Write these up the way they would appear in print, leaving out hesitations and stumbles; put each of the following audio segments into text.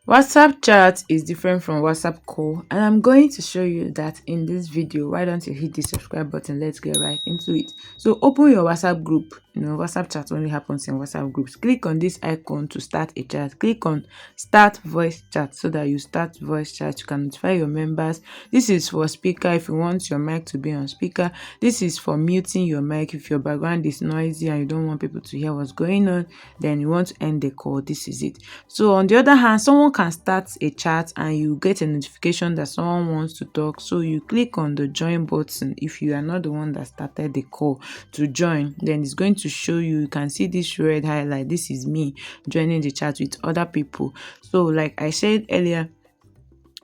WhatsApp chat is different from WhatsApp call, and I'm going to show you that in this video. Why don't you hit the subscribe button? Let's get right into it. So open your WhatsApp group. WhatsApp chat only happens in WhatsApp groups. Click on this icon to start a chat. Click on start voice chat so that you start voice chat. You can notify your members. This is for speaker if you want your mic to be on speaker. This is for muting your mic if your background is noisy and you don't want people to hear what's going on. Then you want to end the call. This is it. So on the other hand, someone can start a chat and you get a notification that someone wants to talk. So you click on the join button if you are not the one that started the call to join. Then it's going to show you can see this red highlight. This is me joining the chat with other people. So like I said earlier,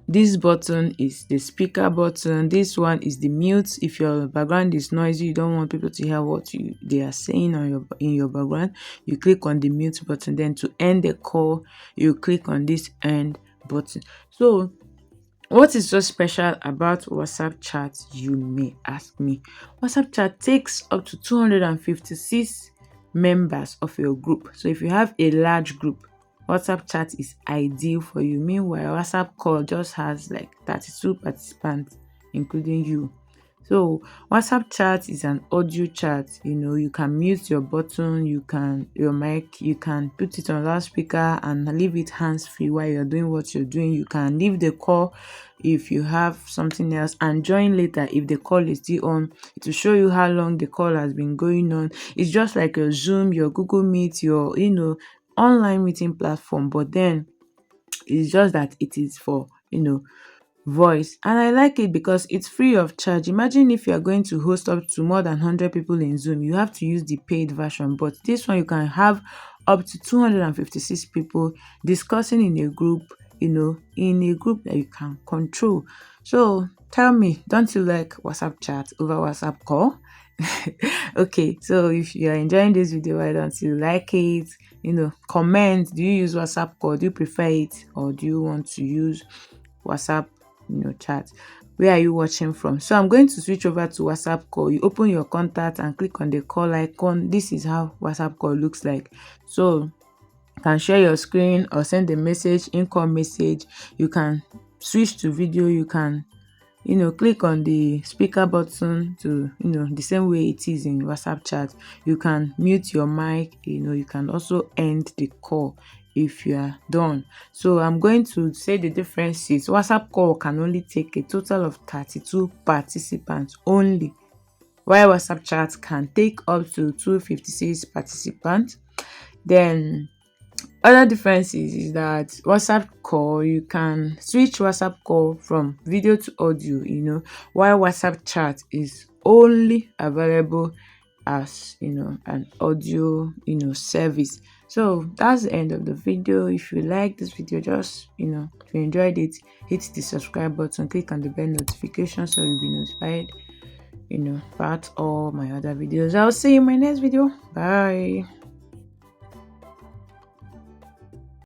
this button is the speaker button. This one is the mute. If your background is noisy, you don't want people to hear what they are saying in your background, you click on the mute button. Then to end the call, you click on this end button. So what is so special about WhatsApp chat, you may ask me? WhatsApp chat takes up to 256 members of your group. So if you have a large group, WhatsApp chat is ideal for you. Meanwhile, WhatsApp call just has like 32 participants, including you. So WhatsApp chat is an audio chat. You can mute your button, your mic, you can put it on loudspeaker and leave it hands-free while you're doing what you're doing. You can leave the call if you have something else and join later if the call is still on. It will show you how long the call has been going on. It's just like your Zoom, your Google Meet, your online meeting platform, but then it's just that it is for voice. And I like it because it's free of charge. Imagine if you are going to host up to more than 100 people in Zoom, you have to use the paid version, but this one you can have up to 256 people discussing in a group, in a group that you can control. So tell me, don't you like WhatsApp chat over WhatsApp call? Okay, so if you are enjoying this video, why don't you like it? Comment. Do you use WhatsApp call? Do you prefer it, or do you want to use WhatsApp chat? Where are you watching from? So I'm going to switch over to WhatsApp call. You open your contact and click on the call icon. This is how WhatsApp call looks like. So you can share your screen or send a message, income message. You can switch to video. You can click on the speaker button to the same way it is in WhatsApp chat. You can mute your mic. You can also end the call if you are done. So I'm going to say the differences. WhatsApp call can only take a total of 32 participants only, while WhatsApp chat can take up to 256 participants. Then other differences is that WhatsApp call, you can switch WhatsApp call from video to audio, while WhatsApp chat is only available as an audio service. So that's the end of the video. If you like this video, just if you enjoyed it, hit the subscribe button, click on the bell notification so you'll be notified about all my other videos. I'll see you in my next video. Bye.